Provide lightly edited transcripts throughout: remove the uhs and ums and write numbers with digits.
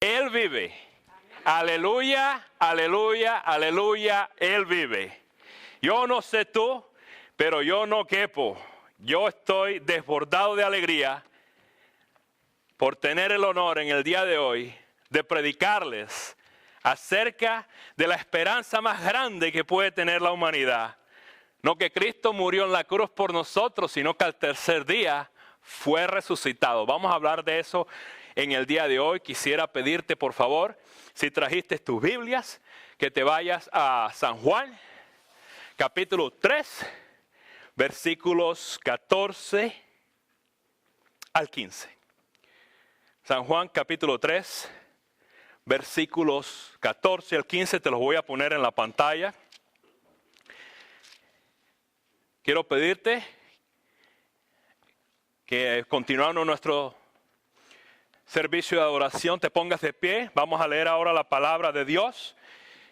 Él vive. Aleluya, aleluya, aleluya, Él vive. Yo no sé tú, pero yo no quepo. Yo estoy desbordado de alegría por tener el honor en el día de hoy de predicarles acerca de la esperanza más grande que puede tener la humanidad. No que Cristo murió en la cruz por nosotros, sino que al tercer día fue resucitado. Vamos a hablar de eso en el día de hoy. Quisiera pedirte, por favor, si trajiste tus Biblias, que te vayas a San Juan, capítulo 3, versículos 14 al 15. San Juan, capítulo 3, versículos 14 al 15, te los voy a poner en la pantalla. Quiero pedirte que continuando nuestro servicio de adoración te pongas de pie. Vamos a leer ahora la palabra de Dios.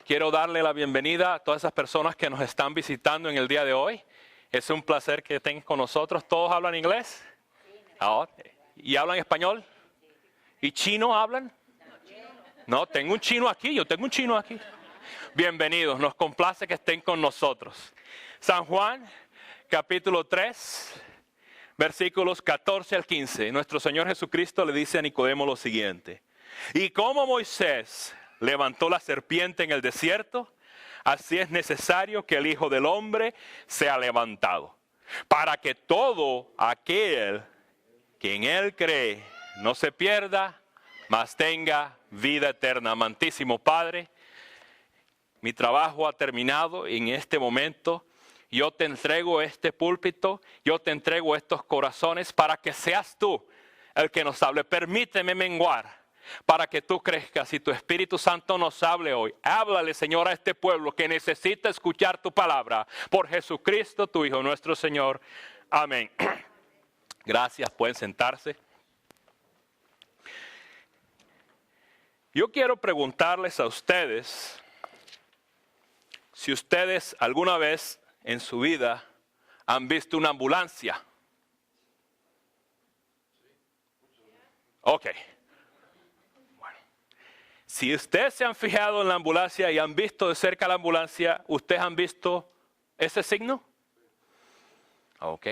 Quiero darle la bienvenida a todas esas personas que nos están visitando en el día de hoy. Es un placer que estén con nosotros. ¿Todos hablan inglés? ¿Y hablan español? ¿Y chino hablan? No, tengo un chino aquí, yo tengo un chino aquí. Bienvenidos, nos complace que estén con nosotros. San Juan, capítulo 3, versículos 14 al 15. Nuestro Señor Jesucristo le dice a Nicodemo lo siguiente. Y como Moisés levantó la serpiente en el desierto, así es necesario que el Hijo del Hombre sea levantado, para que todo aquel que en Él cree no se pierda, mas tenga vida eterna. Amantísimo Padre, mi trabajo ha terminado en este momento. Yo te entrego este púlpito, yo te entrego estos corazones para que seas tú el que nos hable. Permíteme menguar para que tú crezcas y tu Espíritu Santo nos hable hoy. Háblale, Señor, a este pueblo que necesita escuchar tu palabra. Por Jesucristo, tu Hijo, nuestro Señor. Amén. Gracias, pueden sentarse. Yo quiero preguntarles a ustedes si ustedes alguna vez en su vida han visto una ambulancia. Ok. Bueno. Si ustedes se han fijado en la ambulancia y han visto de cerca la ambulancia, ¿ustedes han visto ese signo? Ok.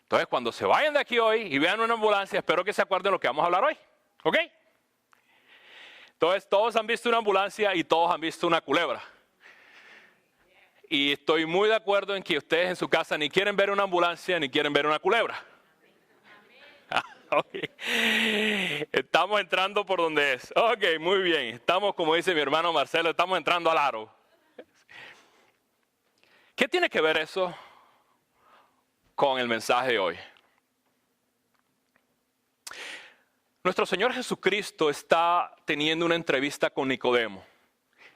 Entonces, cuando se vayan de aquí hoy y vean una ambulancia, espero que se acuerden de lo que vamos a hablar hoy. ¿Ok? Entonces, todos han visto una ambulancia y todos han visto una culebra. Y estoy muy de acuerdo en que ustedes en su casa ni quieren ver una ambulancia ni quieren ver una culebra. Okay. Estamos entrando por donde es. Ok, muy bien. Estamos, como dice mi hermano Marcelo, estamos entrando al aro. ¿Qué tiene que ver eso con el mensaje de hoy? Nuestro Señor Jesucristo está teniendo una entrevista con Nicodemo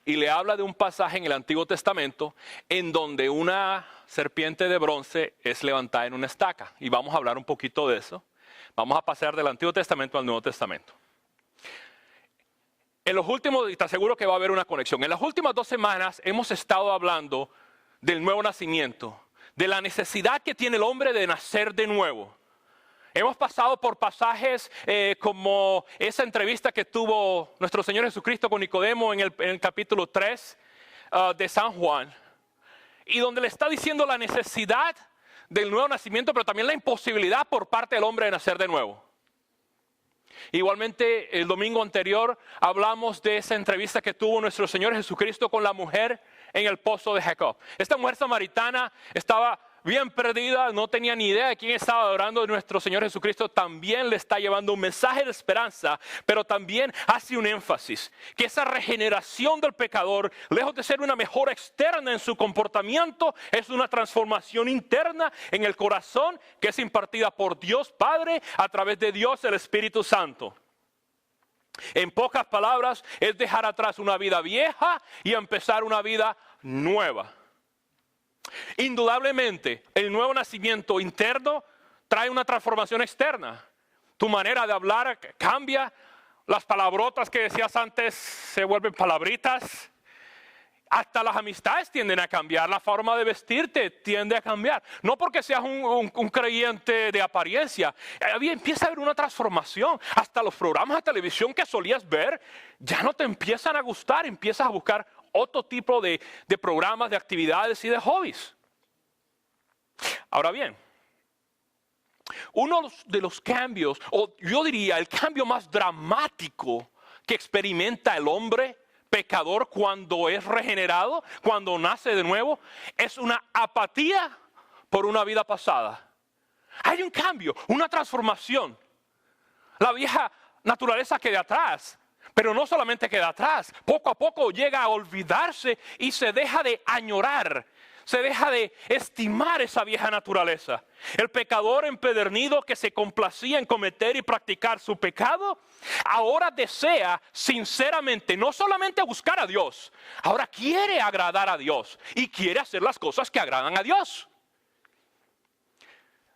y le habla de un pasaje en el Antiguo Testamento en donde una serpiente de bronce es levantada en una estaca. Y vamos a hablar un poquito de eso. Vamos a pasar del Antiguo Testamento al Nuevo Testamento. En los últimos, y te aseguro que va a haber una conexión, en las últimas 2 semanas hemos estado hablando del nuevo nacimiento, de la necesidad que tiene el hombre de nacer de nuevo. Hemos pasado por pasajes como esa entrevista que tuvo nuestro Señor Jesucristo con Nicodemo en el capítulo 3 de San Juan. Y donde le está diciendo la necesidad del nuevo nacimiento, pero también la imposibilidad por parte del hombre de nacer de nuevo. Igualmente, el domingo anterior hablamos de esa entrevista que tuvo nuestro Señor Jesucristo con la mujer en el pozo de Jacob. Esta mujer samaritana estaba bien perdida, no tenía ni idea de quién estaba adorando. Nuestro Señor Jesucristo también le está llevando un mensaje de esperanza, pero también hace un énfasis, que esa regeneración del pecador, lejos de ser una mejora externa en su comportamiento, es una transformación interna en el corazón que es impartida por Dios Padre a través de Dios el Espíritu Santo. En pocas palabras, es dejar atrás una vida vieja y empezar una vida nueva. Indudablemente, el nuevo nacimiento interno trae una transformación externa. Tu manera de hablar cambia, las palabrotas que decías antes se vuelven palabritas. Hasta las amistades tienden a cambiar, la forma de vestirte tiende a cambiar. No porque seas un creyente de apariencia, empieza a haber una transformación. Hasta los programas de televisión que solías ver ya no te empiezan a gustar, empiezas a buscar otro tipo de programas, de actividades y de hobbies. Ahora bien, uno de los cambios, o yo diría el cambio más dramático que experimenta el hombre pecador cuando es regenerado, cuando nace de nuevo, es una apatía por una vida pasada. Hay un cambio, una transformación. La vieja naturaleza queda atrás, pero no solamente queda atrás, poco a poco llega a olvidarse y se deja de añorar, se deja de estimar esa vieja naturaleza. El pecador empedernido que se complacía en cometer y practicar su pecado, ahora desea sinceramente no solamente buscar a Dios, ahora quiere agradar a Dios y quiere hacer las cosas que agradan a Dios.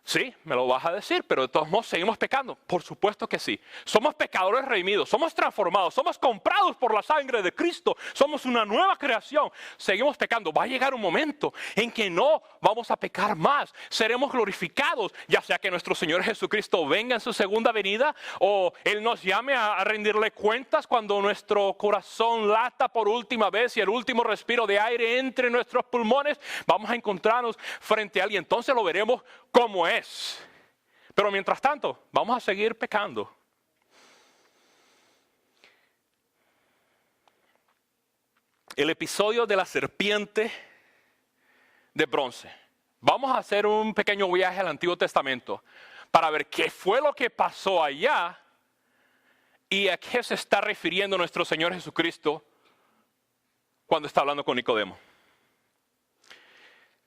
Sí, me lo vas a decir, pero de todos modos seguimos pecando. Por supuesto que sí. Somos pecadores redimidos, somos transformados, somos comprados por la sangre de Cristo, somos una nueva creación. Seguimos pecando. Va a llegar un momento en que no vamos a pecar más. Seremos glorificados, ya sea que nuestro Señor Jesucristo venga en su segunda venida o Él nos llame a rendirle cuentas cuando nuestro corazón lata por última vez y el último respiro de aire entre nuestros pulmones. Vamos a encontrarnos frente a Él y entonces lo veremos como es. Pero mientras tanto, vamos a seguir pecando. El episodio de la serpiente de bronce. Vamos a hacer un pequeño viaje al Antiguo Testamento para ver qué fue lo que pasó allá y a qué se está refiriendo nuestro Señor Jesucristo cuando está hablando con Nicodemo.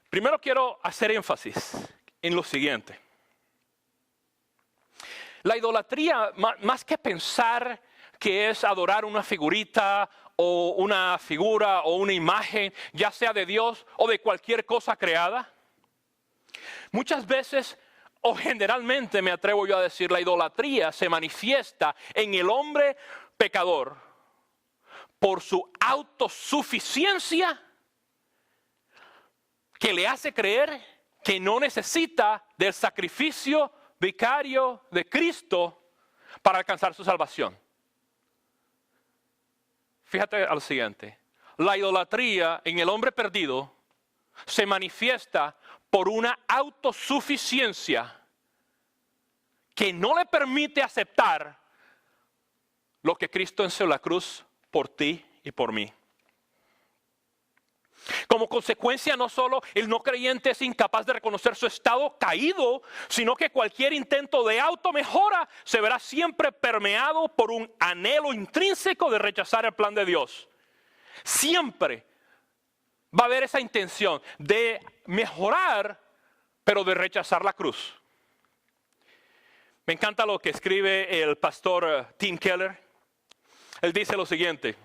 Primero quiero hacer énfasis en lo siguiente. La idolatría, más que pensar que es adorar una figurita o una figura o una imagen, ya sea de Dios o de cualquier cosa creada, muchas veces o generalmente me atrevo yo a decir, la idolatría se manifiesta en el hombre pecador por su autosuficiencia que le hace creer que no necesita del sacrificio vicario de Cristo para alcanzar su salvación. Fíjate al siguiente. La idolatría en el hombre perdido se manifiesta por una autosuficiencia que no le permite aceptar lo que Cristo hizo en la cruz por ti y por mí. Como consecuencia, no solo el no creyente es incapaz de reconocer su estado caído, sino que cualquier intento de automejora se verá siempre permeado por un anhelo intrínseco de rechazar el plan de Dios. Siempre va a haber esa intención de mejorar, pero de rechazar la cruz. Me encanta lo que escribe el pastor Tim Keller. Él dice lo siguiente: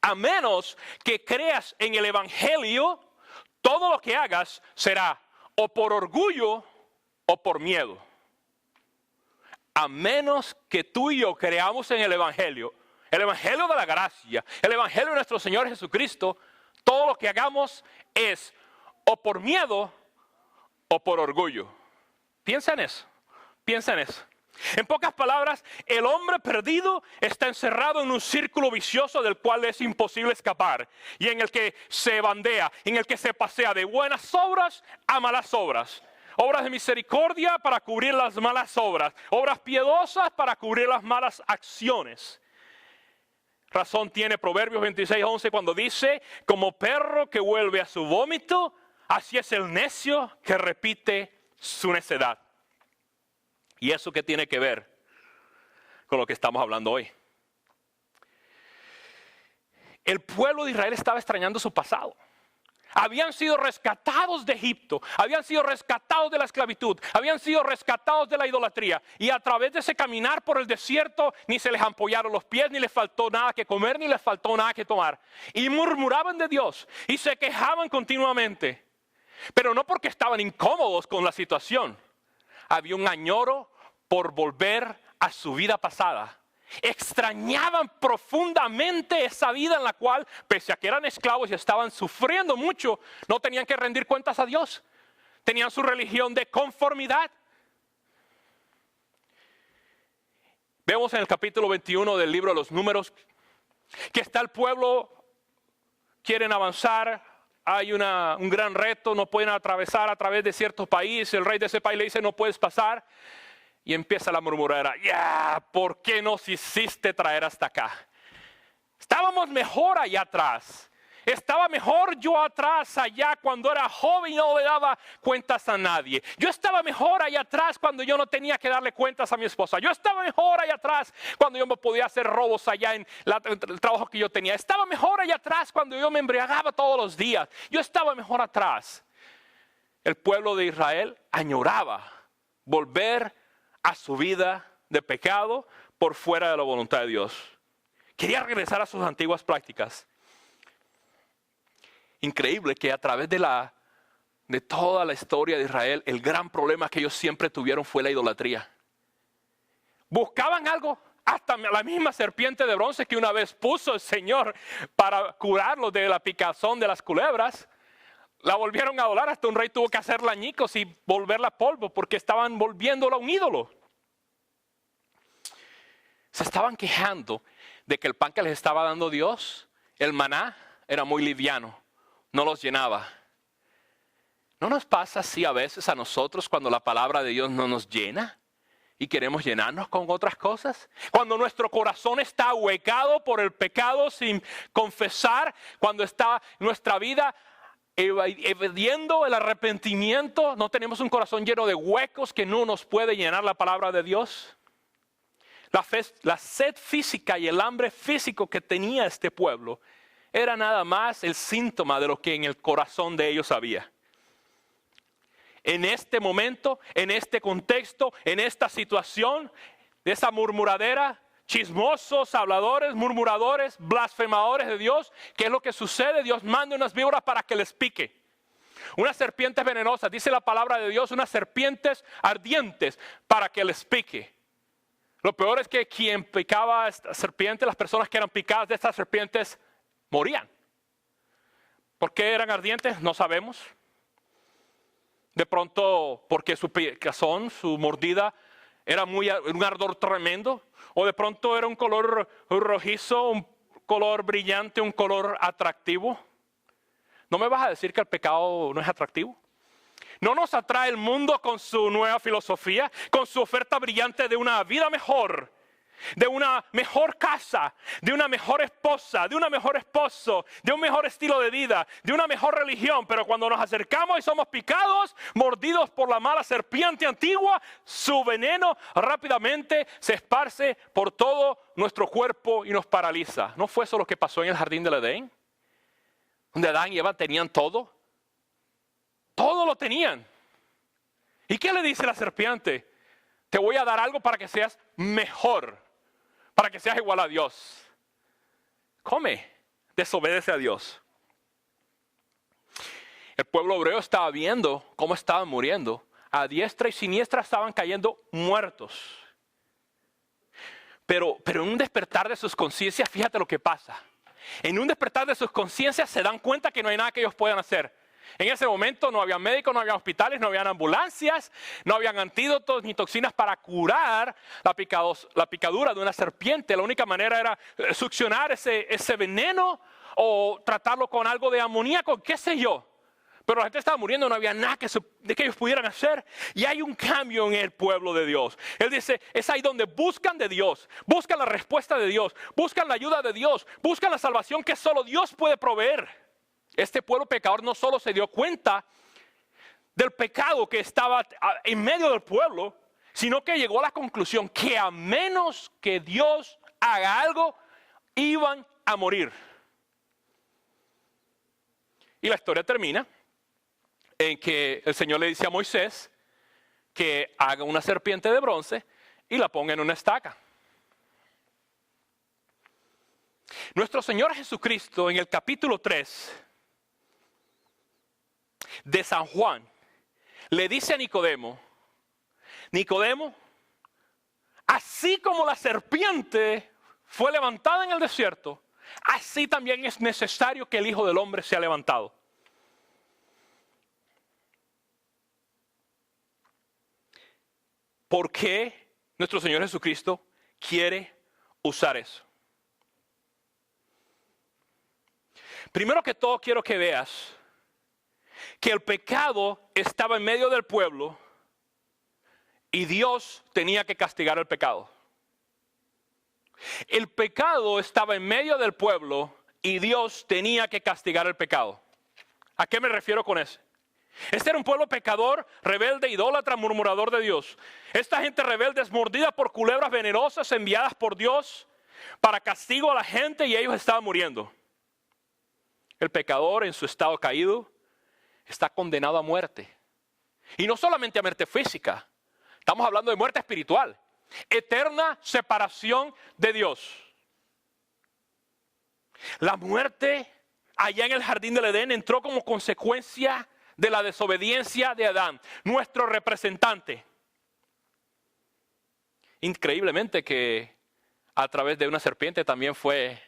a menos que creas en el Evangelio, todo lo que hagas será o por orgullo o por miedo. A menos que tú y yo creamos en el Evangelio de la gracia, el Evangelio de nuestro Señor Jesucristo, todo lo que hagamos es o por miedo o por orgullo. Piensa en eso, piensa en eso. En pocas palabras, el hombre perdido está encerrado en un círculo vicioso del cual es imposible escapar y en el que se bandea, en el que se pasea de buenas obras a malas obras. Obras de misericordia para cubrir las malas obras, obras piadosas para cubrir las malas acciones. Razón tiene Proverbios 26:11 cuando dice: como perro que vuelve a su vómito, así es el necio que repite su necedad. ¿Y eso qué tiene que ver con lo que estamos hablando hoy? El pueblo de Israel estaba extrañando su pasado. Habían sido rescatados de Egipto, habían sido rescatados de la esclavitud, habían sido rescatados de la idolatría. Y a través de ese caminar por el desierto, ni se les ampollaron los pies, ni les faltó nada que comer, ni les faltó nada que tomar. Y murmuraban de Dios y se quejaban continuamente. Pero no porque estaban incómodos con la situación. Había un añoro por volver a su vida pasada. extrañaban profundamente esa vida en la cual, pese a que eran esclavos y estaban sufriendo mucho, no tenían que rendir cuentas a Dios. Tenían su religión de conformidad. Vemos en el capítulo 21 del libro de los Números que está el pueblo, quieren avanzar, hay un gran reto, no pueden atravesar a través de ciertos países. El rey de ese país le dice, no puedes pasar. Y empieza la murmurera, ¿por qué nos hiciste traer hasta acá? Estábamos mejor allá atrás. Estaba mejor yo atrás allá cuando era joven y no le daba cuentas a nadie. Yo estaba mejor allá atrás cuando yo no tenía que darle cuentas a mi esposa. Yo estaba mejor allá atrás cuando yo me podía hacer robos allá en el trabajo que yo tenía. Estaba mejor allá atrás cuando yo me embriagaba todos los días. Yo estaba mejor atrás. El pueblo de Israel añoraba volver a su vida de pecado por fuera de la voluntad de Dios. Quería regresar a sus antiguas prácticas. Increíble que a través de toda la historia de Israel, el gran problema que ellos siempre tuvieron fue la idolatría. Buscaban algo, hasta la misma serpiente de bronce que una vez puso el Señor para curarlos de la picazón de las culebras, la volvieron a adorar. Hasta un rey tuvo que hacerla añicos y volverla polvo porque estaban volviéndola un ídolo. Se estaban quejando de que el pan que les estaba dando Dios, el maná, era muy liviano. No los llenaba. ¿No nos pasa así a veces a nosotros cuando la palabra de Dios no nos llena y queremos llenarnos con otras cosas? Cuando nuestro corazón está ahuecado por el pecado sin confesar, cuando está nuestra vida evadiendo el arrepentimiento, no tenemos un corazón lleno de huecos que no nos puede llenar la palabra de Dios. La sed física y el hambre físico que tenía este pueblo era nada más el síntoma de lo que en el corazón de ellos había. En este momento, en este contexto, en esta situación, de esa murmuradera, chismosos, habladores, murmuradores, blasfemadores de Dios, ¿qué es lo que sucede? Dios manda unas víboras para que les pique. Unas serpientes venenosas, dice la palabra de Dios, unas serpientes ardientes para que les pique. Lo peor es que quien picaba a esta serpiente, las personas que eran picadas de estas serpientes, morían. ¿Por qué eran ardientes? No sabemos. De pronto porque su picazón, su mordida era un ardor tremendo. O de pronto era un color rojizo, un color brillante, un color atractivo. ¿No me vas a decir que el pecado no es atractivo? ¿No nos atrae el mundo con su nueva filosofía, con su oferta brillante de una vida mejor? De una mejor casa, de una mejor esposa, de un mejor esposo, de un mejor estilo de vida, de una mejor religión. Pero cuando nos acercamos y somos picados, mordidos por la mala serpiente antigua, su veneno rápidamente se esparce por todo nuestro cuerpo y nos paraliza. ¿No fue eso lo que pasó en el jardín del Edén? Donde Adán y Eva tenían todo. Todo lo tenían. ¿Y qué le dice la serpiente? Te voy a dar algo para que seas mejor. Para que seas igual a Dios. Come, desobedece a Dios. El pueblo hebreo estaba viendo cómo estaban muriendo. A diestra y siniestra estaban cayendo muertos. Pero en un despertar de sus conciencias, fíjate lo que pasa. En un despertar de sus conciencias se dan cuenta que no hay nada que ellos puedan hacer. En ese momento no había médicos, no había hospitales, no habían ambulancias, no habían antídotos ni toxinas para curar la picadura de una serpiente. La única manera era succionar ese veneno o tratarlo con algo de amoníaco, qué sé yo. Pero la gente estaba muriendo, no había nada que ellos pudieran hacer. Y hay un cambio en el pueblo de Dios. Él dice, es ahí donde buscan de Dios, buscan la respuesta de Dios, buscan la ayuda de Dios, buscan la salvación que solo Dios puede proveer. Este pueblo pecador no solo se dio cuenta del pecado que estaba en medio del pueblo, sino que llegó a la conclusión que a menos que Dios haga algo, iban a morir. Y la historia termina en que el Señor le dice a Moisés que haga una serpiente de bronce y la ponga en una estaca. Nuestro Señor Jesucristo en el capítulo 3 de San Juan le dice a Nicodemo, Nicodemo, Así como la serpiente fue levantada en el desierto, así también es necesario que el Hijo del Hombre sea levantado. ¿Por qué nuestro Señor Jesucristo quiere usar eso? Primero que todo quiero que veas que el pecado estaba en medio del pueblo y Dios tenía que castigar el pecado. El pecado estaba en medio del pueblo y Dios tenía que castigar el pecado. ¿A qué me refiero con eso? Este era un pueblo pecador, rebelde, idólatra, murmurador de Dios. Esta gente rebelde es mordida por culebras venenosas enviadas por Dios para castigo a la gente y ellos estaban muriendo. El pecador en su estado caído está condenado a muerte. Y no solamente a muerte física, estamos hablando de muerte espiritual. Eterna separación de Dios. La muerte allá en el jardín del Edén entró como consecuencia de la desobediencia de Adán, nuestro representante. Increíblemente que a través de una serpiente también fue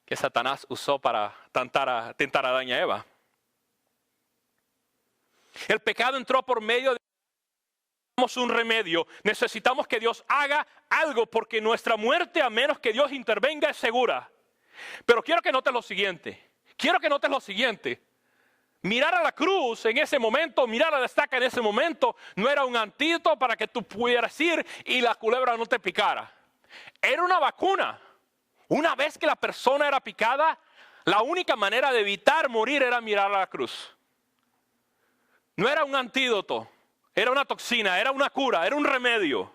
que Satanás usó para tentar a Adán y a Eva. El pecado entró por medio de un remedio. Necesitamos que Dios haga algo porque nuestra muerte, a menos que Dios intervenga, es segura. Pero quiero que notes lo siguiente. Mirar a la cruz en ese momento, mirar a la estaca en ese momento, no era un antídoto para que tú pudieras ir y la culebra no te picara. Era una vacuna. Una vez que la persona era picada, la única manera de evitar morir era mirar a la cruz. No era un antídoto, era una toxina, era una cura, era un remedio.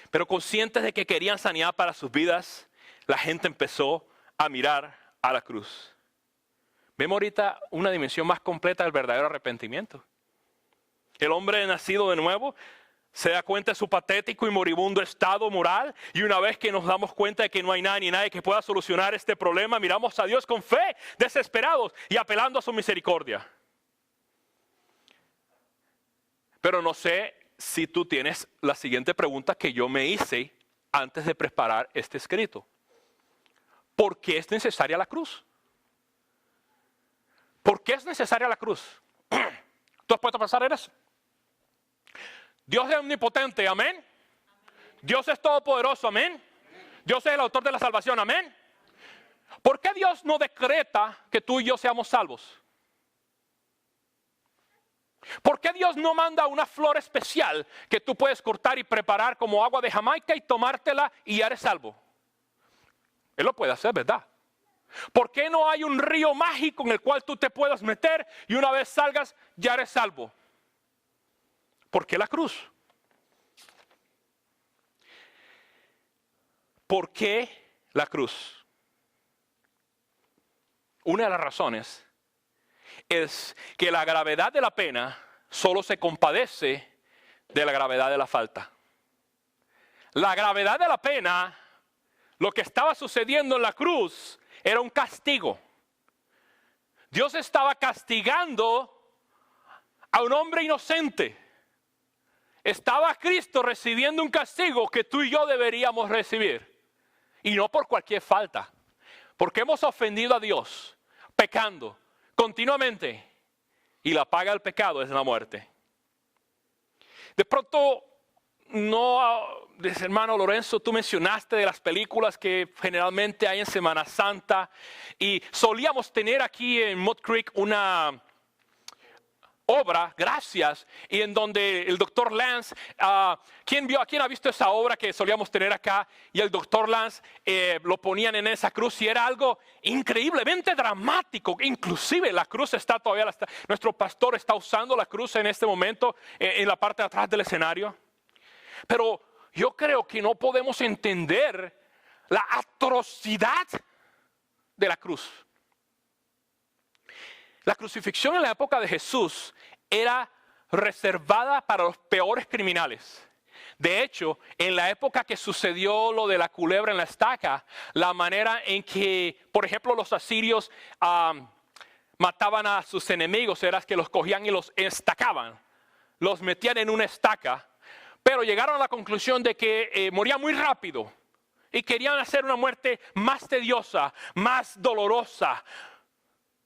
Pero conscientes de que querían sanidad para sus vidas, la gente empezó a mirar a la cruz. Vemos ahorita una dimensión más completa del verdadero arrepentimiento. El hombre nacido de nuevo se da cuenta de su patético y moribundo estado moral, y una vez que nos damos cuenta de que no hay nada ni nadie que pueda solucionar este problema, miramos a Dios con fe, desesperados y apelando a su misericordia. Pero no sé si tú tienes la siguiente pregunta que yo me hice antes de preparar este escrito. ¿Por qué es necesaria la cruz? ¿Por qué es necesaria la cruz? ¿Tú has puesto a pensar en eso? Dios es omnipotente, amén. Dios es todopoderoso, amén. Dios es el autor de la salvación, amén. ¿Por qué Dios no decreta que tú y yo seamos salvos? ¿Por qué Dios no manda una flor especial que tú puedes cortar y preparar como agua de Jamaica y tomártela y ya eres salvo? Él lo puede hacer, ¿verdad? ¿Por qué no hay un río mágico en el cual tú te puedas meter y una vez salgas ya eres salvo? ¿Por qué la cruz? ¿Por qué la cruz? Una de las razones es que la gravedad de la pena solo se compadece de la gravedad de la falta. La gravedad de la pena, lo que estaba sucediendo en la cruz, era un castigo. Dios estaba castigando a un hombre inocente. Estaba Cristo recibiendo un castigo que tú y yo deberíamos recibir. Y no por cualquier falta. Porque hemos ofendido a Dios, pecando continuamente. Y la paga del pecado es la muerte. De pronto, hermano Lorenzo, tú mencionaste de las películas que generalmente hay en Semana Santa. Y solíamos tener aquí en Mud Creek una obra, Gracias, y en donde el doctor Lance, ¿quién ha visto esa obra que solíamos tener acá? Y el doctor Lance lo ponían en esa cruz y era algo increíblemente dramático. Inclusive la cruz está todavía, nuestro pastor está usando la cruz en este momento en la parte de atrás del escenario. Pero yo creo que no podemos entender la atrocidad de la cruz. La crucifixión en la época de Jesús era reservada para los peores criminales. De hecho, en la época que sucedió lo de la culebra en la estaca, la manera en que, por ejemplo, los asirios mataban a sus enemigos era que los cogían y los estacaban. los metían en una estaca, pero llegaron a la conclusión de que moría muy rápido y querían hacer una muerte más tediosa, más dolorosa.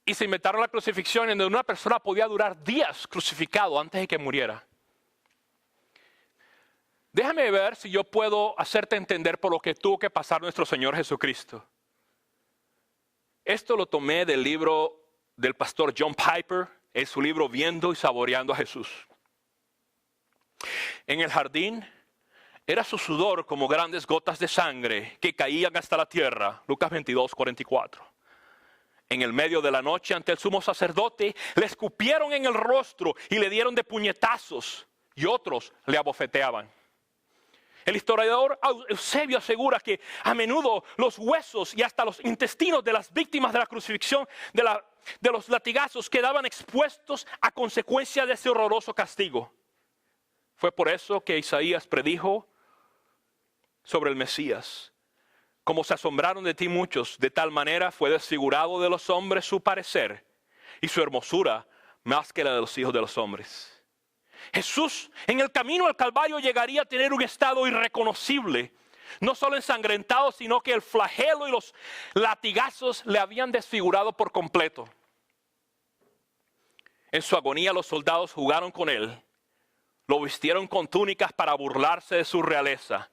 Y se inventaron la crucifixión en donde una persona podía durar días crucificado antes de que muriera. Déjame ver si yo puedo hacerte entender por lo que tuvo que pasar nuestro Señor Jesucristo. Esto lo tomé del libro del pastor John Piper, en su libro Viendo y Saboreando a Jesús. En el jardín era su sudor como grandes gotas de sangre que caían hasta la tierra. Lucas 22, 44. En el medio de la noche ante el sumo sacerdote le escupieron en el rostro y le dieron de puñetazos y otros le abofeteaban. El historiador Eusebio asegura que a menudo los huesos y hasta los intestinos de las víctimas de la crucifixión, de los latigazos, quedaban expuestos a consecuencia de ese horroroso castigo. Fue por eso que Isaías predijo sobre el Mesías. Como se asombraron de ti muchos, de tal manera fue desfigurado de los hombres su parecer y su hermosura más que la de los hijos de los hombres. Jesús en el camino al Calvario llegaría a tener un estado irreconocible, no solo ensangrentado, sino que el flagelo y los latigazos le habían desfigurado por completo. En su agonía los soldados jugaron con él, lo vistieron con túnicas para burlarse de su realeza.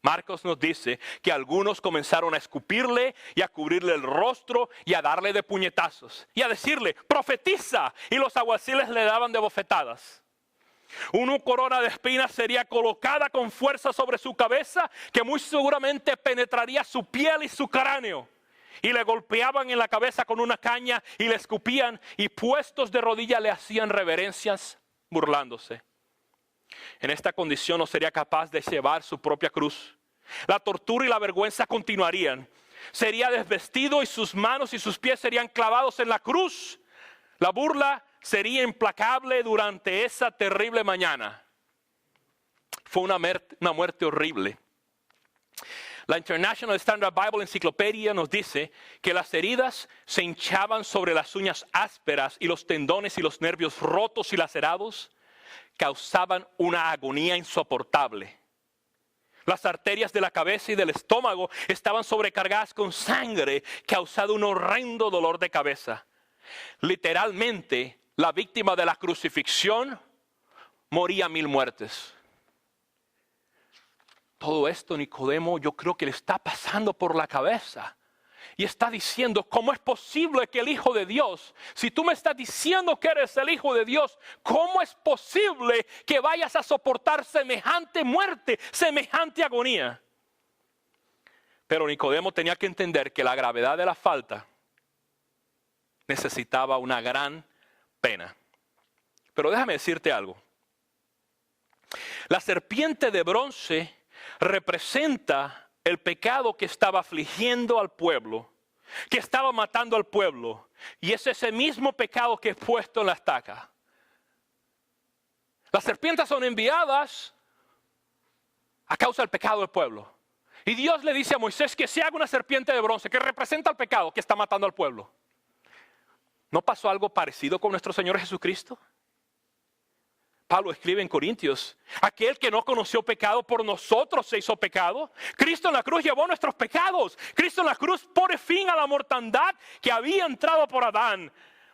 Marcos nos dice que algunos comenzaron a escupirle y a cubrirle el rostro y a darle de puñetazos y a decirle, profetiza, y los alguaciles le daban de bofetadas. Una corona de espinas sería colocada con fuerza sobre su cabeza que muy seguramente penetraría su piel y su cráneo. Y le golpeaban en la cabeza con una caña y le escupían y puestos de rodillas le hacían reverencias burlándose. En esta condición no sería capaz de llevar su propia cruz. La tortura y la vergüenza continuarían. Sería desvestido y sus manos y sus pies serían clavados en la cruz. La burla sería implacable durante esa terrible mañana. Fue una muerte horrible. La International Standard Bible Encyclopedia nos dice que las heridas se hinchaban sobre las uñas ásperas y los tendones y los nervios rotos y lacerados causaban una agonía insoportable. Las arterias de la cabeza y del estómago estaban sobrecargadas con sangre, causando un horrendo dolor de cabeza. Literalmente, la víctima de la crucifixión moría 1000 muertes. Todo esto Nicodemo yo creo que le está pasando por la cabeza. Y está diciendo, ¿cómo es posible que el Hijo de Dios, si tú me estás diciendo que eres el Hijo de Dios, cómo es posible que vayas a soportar semejante muerte, semejante agonía? Pero Nicodemo tenía que entender que la gravedad de la falta necesitaba una gran pena. Pero déjame decirte algo. La serpiente de bronce representa el pecado que estaba afligiendo al pueblo, que estaba matando al pueblo. Y es ese mismo pecado que es puesto en la estaca. Las serpientes son enviadas a causa del pecado del pueblo. Y Dios le dice a Moisés que se haga una serpiente de bronce que representa el pecado que está matando al pueblo. ¿No pasó algo parecido con nuestro Señor Jesucristo? Pablo escribe en Corintios, aquel que no conoció pecado por nosotros se hizo pecado. Cristo en la cruz llevó nuestros pecados. Cristo en la cruz pone fin a la mortandad que había entrado por Adán.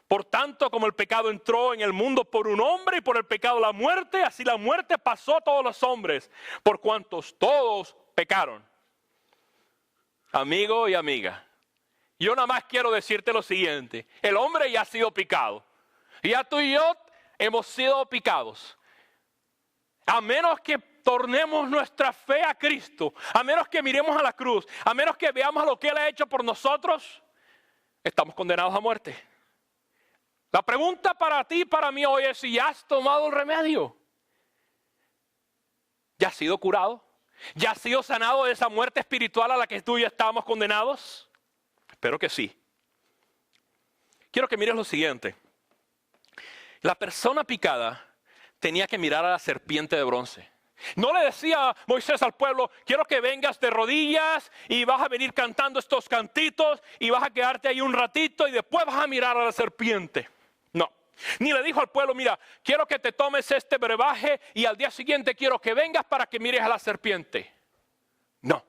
Por tanto, como el pecado entró en el mundo por un hombre y por el pecado la muerte, así la muerte pasó a todos los hombres, por cuantos todos pecaron. Amigo y amiga, yo nada más quiero decirte lo siguiente, el hombre ya ha sido picado. Ya tú y yo hemos sido picados. A menos que tornemos nuestra fe a Cristo, a menos que miremos a la cruz, a menos que veamos lo que Él ha hecho por nosotros, estamos condenados a muerte. La pregunta para ti y para mí hoy es si ya has tomado el remedio. ¿Ya has sido curado? ¿Ya has sido sanado de esa muerte espiritual a la que tú y yo estábamos condenados? Espero que sí. Quiero que mires lo siguiente. La persona picada tenía que mirar a la serpiente de bronce. No le decía Moisés al pueblo, quiero que vengas de rodillas y vas a venir cantando estos cantitos y vas a quedarte ahí un ratito y después vas a mirar a la serpiente. No, Ni le dijo al pueblo, mira, quiero que te tomes este brebaje y al día siguiente quiero que vengas para que mires a la serpiente. No.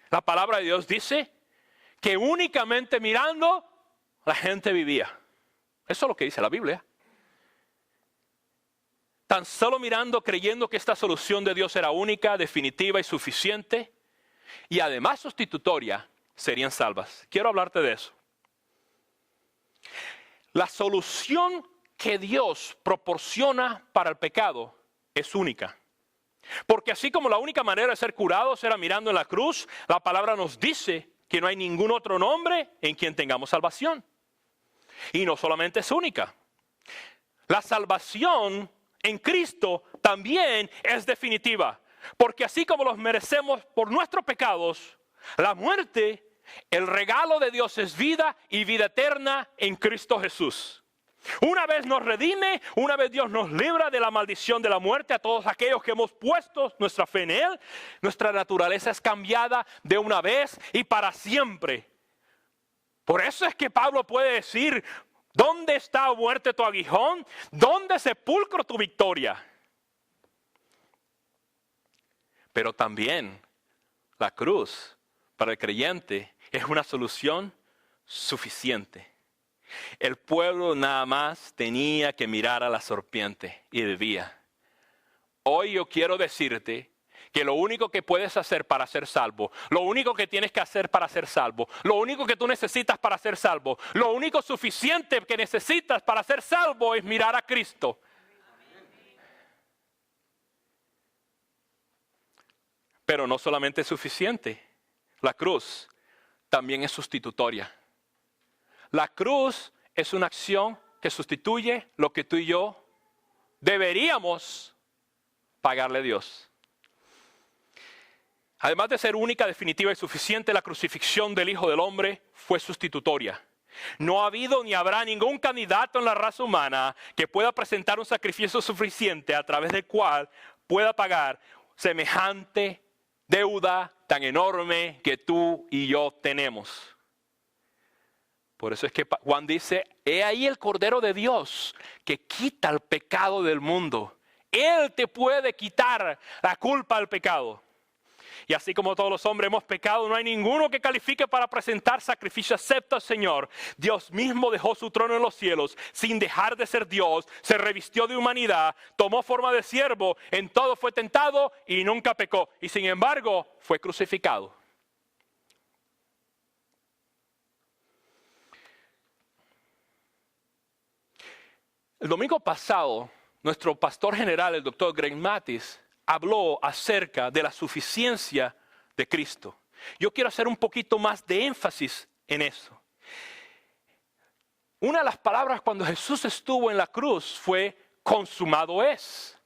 La palabra de Dios dice que únicamente mirando la gente vivía. Eso es lo que dice la Biblia. Tan solo mirando, creyendo que esta solución de Dios era única, definitiva y suficiente, y además sustitutoria, serían salvas. Quiero hablarte de eso. La solución que Dios proporciona para el pecado es única. Porque así como la única manera de ser curados era mirando en la cruz, la palabra nos dice que no hay ningún otro nombre en quien tengamos salvación. Y no solamente es única. La salvación en Cristo también es definitiva. Porque así como los merecemos por nuestros pecados, la muerte, el regalo de Dios es vida y vida eterna en Cristo Jesús. Una vez nos redime, una vez Dios nos libra de la maldición de la muerte a todos aquellos que hemos puesto nuestra fe en Él, nuestra naturaleza es cambiada de una vez y para siempre. Por eso es que Pablo puede decir, ¿dónde está muerte tu aguijón? ¿Dónde sepulcro tu victoria? Pero también la cruz para el creyente es una solución suficiente. El pueblo nada más tenía que mirar a la serpiente y vivía. Hoy yo quiero decirte que lo único que puedes hacer para ser salvo, lo único que tienes que hacer para ser salvo, lo único que tú necesitas para ser salvo, lo único suficiente que necesitas para ser salvo es mirar a Cristo. Pero no solamente es suficiente, la cruz también es sustitutoria. La cruz es una acción que sustituye lo que tú y yo deberíamos pagarle a Dios. Además de ser única, definitiva y suficiente, la crucifixión del Hijo del Hombre fue sustitutoria. No ha habido ni habrá ningún candidato en la raza humana que pueda presentar un sacrificio suficiente a través del cual pueda pagar semejante deuda tan enorme que tú y yo tenemos. Por eso es que Juan dice, he ahí el Cordero de Dios que quita el pecado del mundo. Él te puede quitar la culpa del pecado. Y así como todos los hombres hemos pecado, no hay ninguno que califique para presentar sacrificio acepto al Señor. Dios mismo dejó su trono en los cielos, sin dejar de ser Dios, se revistió de humanidad, tomó forma de siervo, en todo fue tentado y nunca pecó. Y sin embargo, fue crucificado. El domingo pasado, nuestro pastor general, el doctor Greg Mathis, habló acerca de la suficiencia de Cristo. Yo quiero hacer un poquito más de énfasis en eso. Una de las palabras cuando Jesús estuvo en la cruz fue consumado es.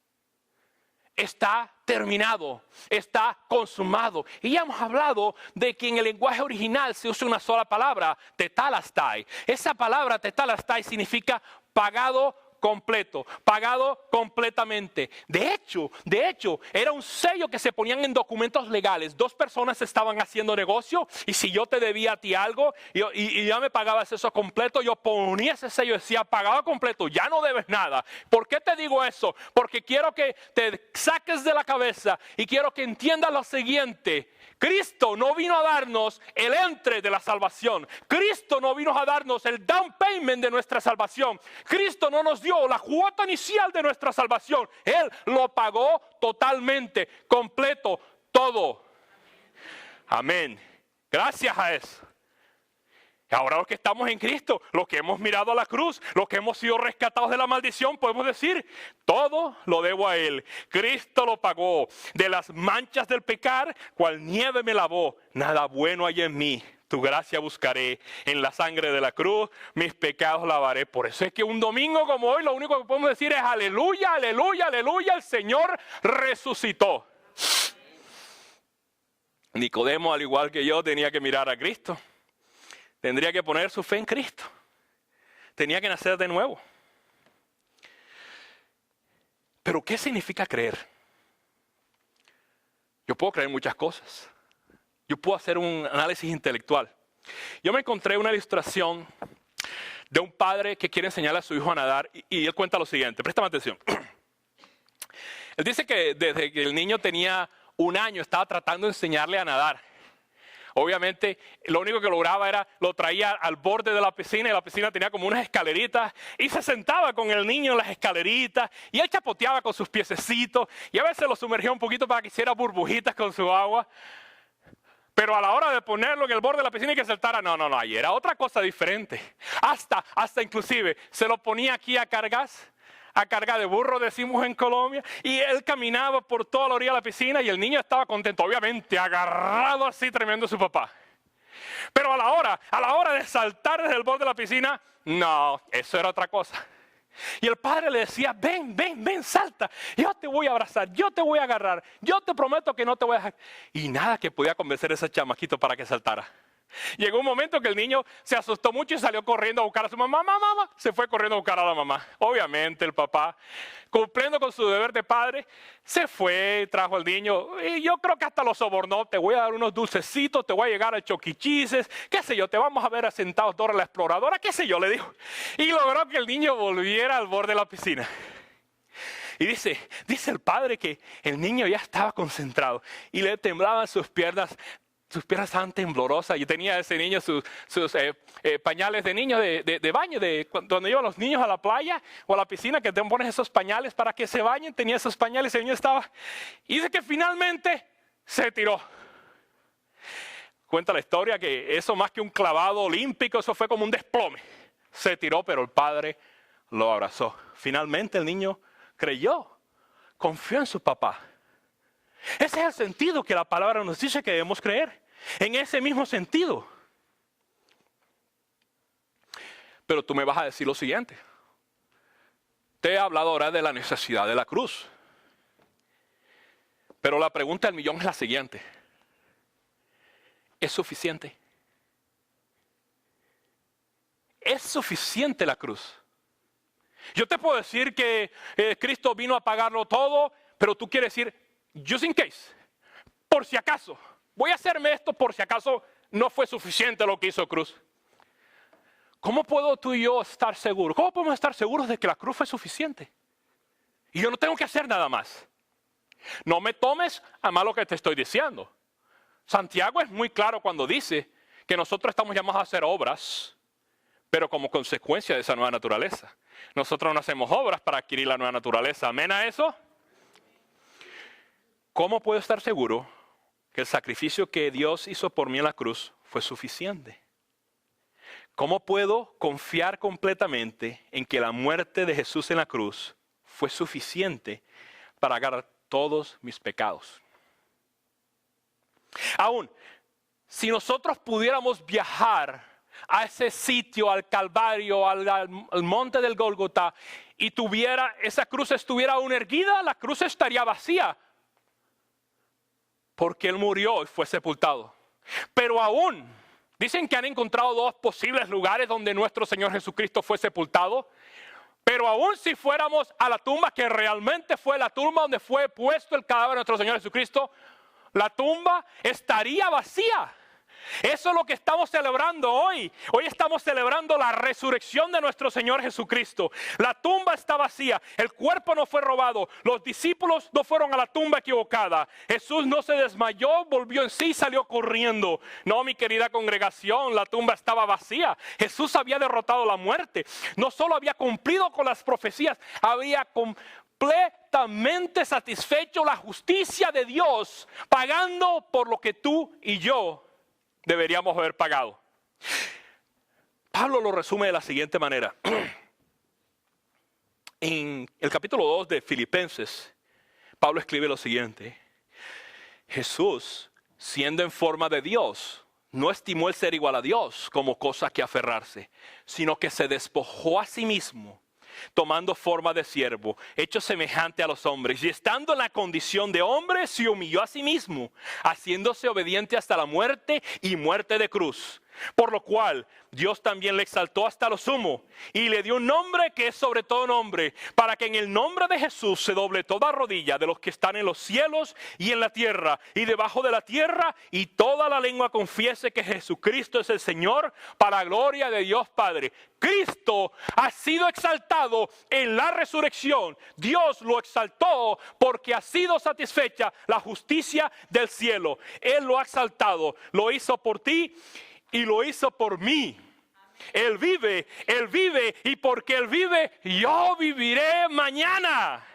Está terminado, está consumado. Y ya hemos hablado de que en el lenguaje original se usa una sola palabra, tetelestai. Esa palabra tetelestai significa pagado completo, pagado completamente. De hecho, era un sello que se ponían en documentos legales. Dos personas estaban haciendo negocio y si yo te debía a ti algo y ya me pagabas eso completo, yo ponía ese sello, decía pagado completo, ya no debes nada. ¿Por qué te digo eso? Porque quiero que te saques de la cabeza y quiero que entiendas lo siguiente. Cristo no vino a darnos el entre de la salvación. Cristo no vino a darnos el down payment de nuestra salvación. Cristo no nos dio la cuota inicial de nuestra salvación. Él lo pagó totalmente, completo, todo. Amén. Gracias a eso. Ahora los que estamos en Cristo, los que hemos mirado a la cruz, los que hemos sido rescatados de la maldición, podemos decir, todo lo debo a Él. Cristo lo pagó. De las manchas del pecar, cual nieve me lavó, nada bueno hay en mí. Tu gracia buscaré, en la sangre de la cruz, mis pecados lavaré. Por eso es que un domingo como hoy, lo único que podemos decir es aleluya, aleluya, aleluya, el Señor resucitó. Nicodemo, al igual que yo, tenía que mirar a Cristo. Tendría que poner su fe en Cristo. Tenía que nacer de nuevo. Pero ¿qué significa creer? Yo puedo creer muchas cosas. Yo puedo hacer un análisis intelectual. Yo me encontré una ilustración de un padre que quiere enseñarle a su hijo a nadar y él cuenta lo siguiente, préstame atención. Él dice que desde que el niño tenía 1 año estaba tratando de enseñarle a nadar. Obviamente, lo único que lograba era, lo traía al borde de la piscina y la piscina tenía como unas escaleritas y se sentaba con el niño en las escaleritas y él chapoteaba con sus piececitos y a veces lo sumergía un poquito para que hiciera burbujitas con su agua. Pero a la hora de ponerlo en el borde de la piscina y que saltara, no, ahí era otra cosa diferente. Hasta inclusive se lo ponía aquí a carga de burro, decimos en Colombia, y él caminaba por toda la orilla de la piscina y el niño estaba contento, obviamente agarrado así tremendo a su papá. Pero a la hora de saltar desde el borde de la piscina, no, eso era otra cosa. Y el padre le decía, ven, salta, yo te voy a abrazar, yo te voy a agarrar, yo te prometo que no te voy a dejar. Y nada que podía convencer a ese chamaquito para que saltara. Llegó un momento que el niño se asustó mucho y salió corriendo a buscar a su mamá. Mamá, se fue corriendo a buscar a la mamá. Obviamente el papá, cumpliendo con su deber de padre, se fue, trajo al niño. Y yo creo que hasta lo sobornó. Te voy a dar unos dulcecitos, te voy a llegar al choquichises, qué sé yo, te vamos a ver sentados Dora la exploradora, qué sé yo, le dijo. Y logró que el niño volviera al borde de la piscina. Y dice el padre que el niño ya estaba concentrado y le temblaban sus piernas. Sus piernas estaban temblorosas. Yo tenía ese niño sus pañales de niño de baño. Cuando iban los niños a la playa o a la piscina, que te pones esos pañales para que se bañen. Tenía esos pañales y el niño estaba. Y dice que finalmente se tiró. Cuenta la historia que eso más que un clavado olímpico, eso fue como un desplome. Se tiró, pero el padre lo abrazó. Finalmente el niño creyó, confió en su papá. Ese es el sentido que la palabra nos dice que debemos creer. En ese mismo sentido. Pero tú me vas a decir lo siguiente. Te he hablado ahora de la necesidad de la cruz. Pero la pregunta del millón es la siguiente. ¿Es suficiente? ¿Es suficiente la cruz? Yo te puedo decir que Cristo vino a pagarlo todo, pero tú quieres decir, just in case, por si acaso, voy a hacerme esto por si acaso no fue suficiente lo que hizo Cruz. ¿Cómo puedo tú y yo estar seguros? ¿Cómo podemos estar seguros de que la cruz fue suficiente? Y yo no tengo que hacer nada más. No me tomes a mal lo que te estoy diciendo. Santiago es muy claro cuando dice que nosotros estamos llamados a hacer obras, pero como consecuencia de esa nueva naturaleza. Nosotros no hacemos obras para adquirir la nueva naturaleza. ¿Amén a eso? ¿Cómo puedo estar seguro que el sacrificio que Dios hizo por mí en la cruz fue suficiente? ¿Cómo puedo confiar completamente en que la muerte de Jesús en la cruz fue suficiente para agarrar todos mis pecados? Aún, si nosotros pudiéramos viajar a ese sitio, al Calvario, al monte del Gólgota, y esa cruz estuviera aún erguida, la cruz estaría vacía. Porque Él murió y fue sepultado. Pero aún, dicen que han encontrado 2 posibles lugares donde nuestro Señor Jesucristo fue sepultado. Pero aún si fuéramos a la tumba que realmente fue la tumba donde fue puesto el cadáver de nuestro Señor Jesucristo, la tumba estaría vacía. Eso es lo que estamos celebrando hoy. Hoy estamos celebrando la resurrección de nuestro Señor Jesucristo. La tumba está vacía, el cuerpo no fue robado, los discípulos no fueron a la tumba equivocada. Jesús no se desmayó, volvió en sí y salió corriendo. No, mi querida congregación, la tumba estaba vacía. Jesús había derrotado la muerte. No solo había cumplido con las profecías, había completamente satisfecho la justicia de Dios, pagando por lo que tú y yo deberíamos haber pagado. Pablo lo resume de la siguiente manera. En el capítulo 2 de Filipenses, Pablo escribe lo siguiente. Jesús, siendo en forma de Dios, no estimó el ser igual a Dios como cosa que aferrarse, sino que se despojó a sí mismo, tomando forma de siervo, hecho semejante a los hombres, y estando en la condición de hombre, se humilló a sí mismo, haciéndose obediente hasta la muerte y muerte de cruz. Por lo cual Dios también le exaltó hasta lo sumo y le dio un nombre que es sobre todo nombre, para que en el nombre de Jesús se doble toda rodilla de los que están en los cielos y en la tierra y debajo de la tierra, y toda la lengua confiese que Jesucristo es el Señor, para gloria de Dios Padre. Cristo ha sido exaltado en la resurrección. Dios lo exaltó porque ha sido satisfecha la justicia del cielo. Él lo ha exaltado, lo hizo por ti y lo hizo por mí. Él vive, y porque Él vive, yo viviré mañana.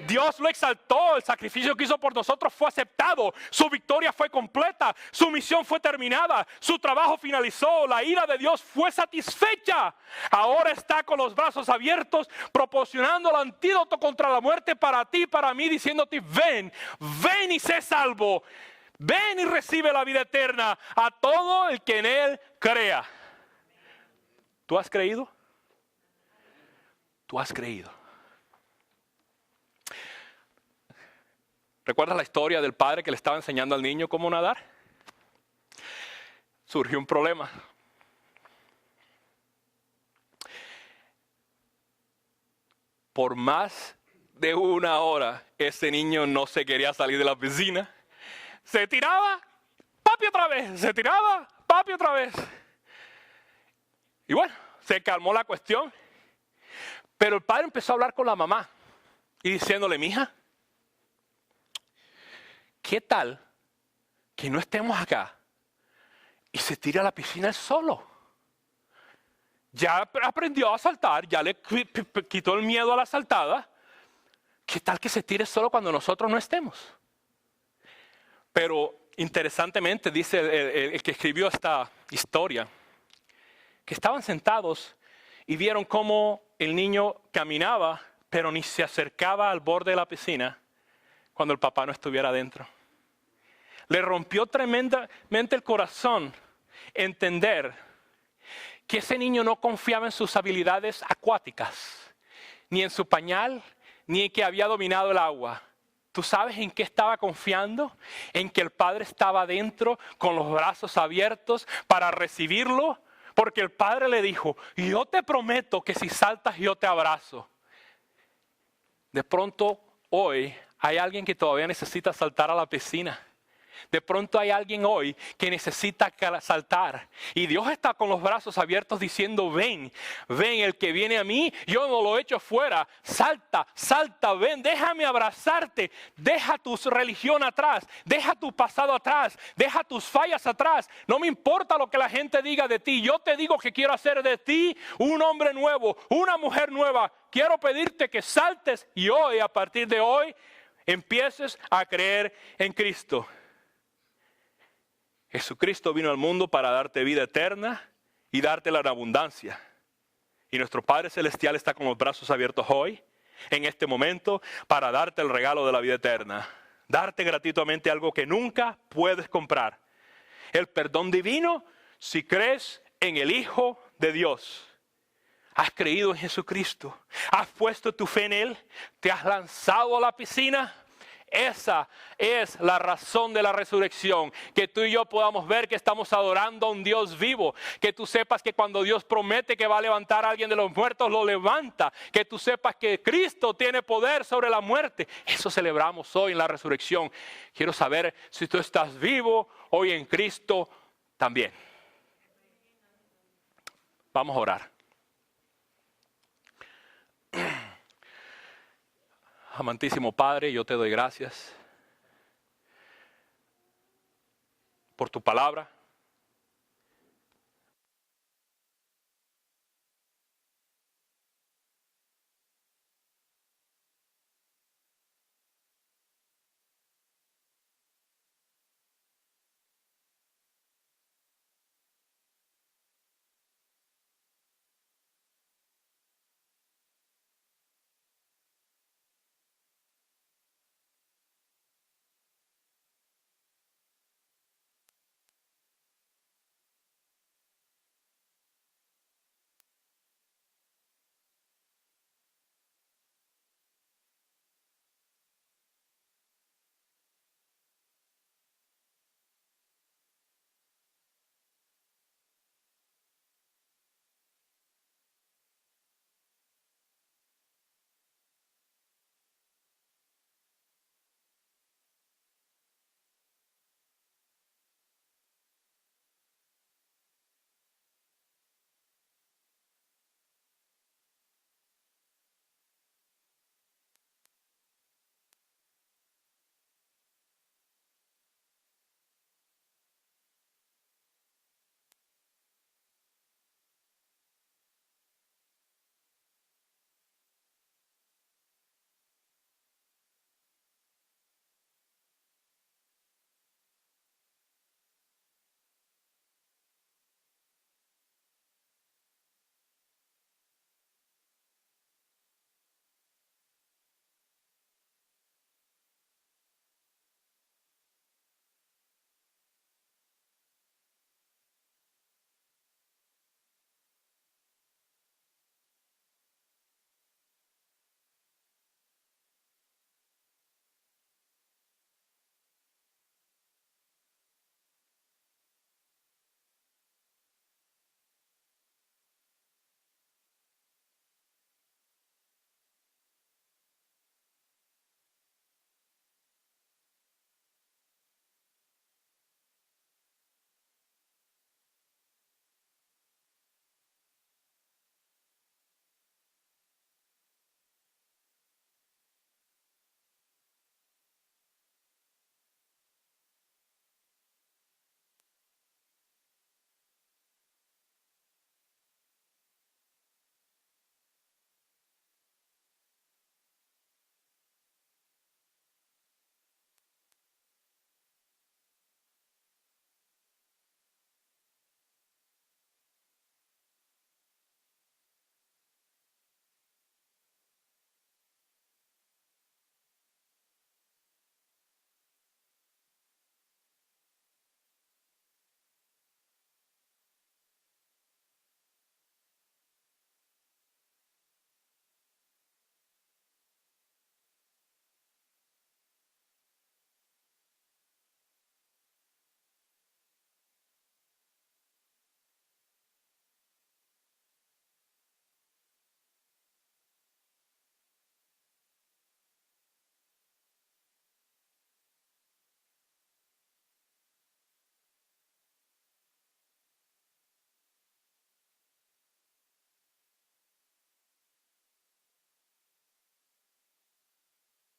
Dios lo exaltó, el sacrificio que hizo por nosotros fue aceptado, su victoria fue completa, su misión fue terminada, su trabajo finalizó, la ira de Dios fue satisfecha. Ahora está con los brazos abiertos, proporcionando el antídoto contra la muerte para ti y para mí, diciéndote: ven y sé salvo. Ven y recibe la vida eterna a todo el que en Él crea. ¿Tú has creído? Tú has creído. ¿Recuerdas la historia del padre que le estaba enseñando al niño cómo nadar? Surgió un problema. Por más de una hora, ese niño no se quería salir de la piscina. Se tiraba, papi otra vez, se tiraba, papi otra vez. Y bueno, se calmó la cuestión. Pero el padre empezó a hablar con la mamá y diciéndole: mija, ¿qué tal que no estemos acá y se tire a la piscina él solo? Ya aprendió a saltar, ya le quitó el miedo a la saltada. ¿Qué tal que se tire solo cuando nosotros no estemos? Pero interesantemente dice el que escribió esta historia, que estaban sentados y vieron cómo el niño caminaba, pero ni se acercaba al borde de la piscina cuando el papá no estuviera adentro. Le rompió tremendamente el corazón entender que ese niño no confiaba en sus habilidades acuáticas, ni en su pañal, ni en que había dominado el agua. ¿Tú sabes en qué estaba confiando? En que el padre estaba adentro con los brazos abiertos para recibirlo. Porque el padre le dijo: yo te prometo que si saltas yo te abrazo. De pronto hoy hay alguien que todavía necesita saltar a la piscina. De pronto hay alguien hoy que necesita saltar. Y Dios está con los brazos abiertos diciendo: ven, el que viene a mí, yo no lo echo fuera. Salta, ven, déjame abrazarte. Deja tu religión atrás, deja tu pasado atrás, deja tus fallas atrás. No me importa lo que la gente diga de ti. Yo te digo que quiero hacer de ti un hombre nuevo, una mujer nueva. Quiero pedirte que saltes y hoy, a partir de hoy, empieces a creer en Cristo. Jesucristo vino al mundo para darte vida eterna y dártela en abundancia. Y nuestro Padre Celestial está con los brazos abiertos hoy, en este momento, para darte el regalo de la vida eterna. Darte gratuitamente algo que nunca puedes comprar. El perdón divino si crees en el Hijo de Dios. Has creído en Jesucristo. Has puesto tu fe en Él. Te has lanzado a la piscina. Esa es la razón de la resurrección, que tú y yo podamos ver que estamos adorando a un Dios vivo, que tú sepas que cuando Dios promete que va a levantar a alguien de los muertos, lo levanta, que tú sepas que Cristo tiene poder sobre la muerte. Eso celebramos hoy en la resurrección. Quiero saber si tú estás vivo hoy en Cristo también. Vamos a orar. Amantísimo Padre, yo te doy gracias por tu palabra.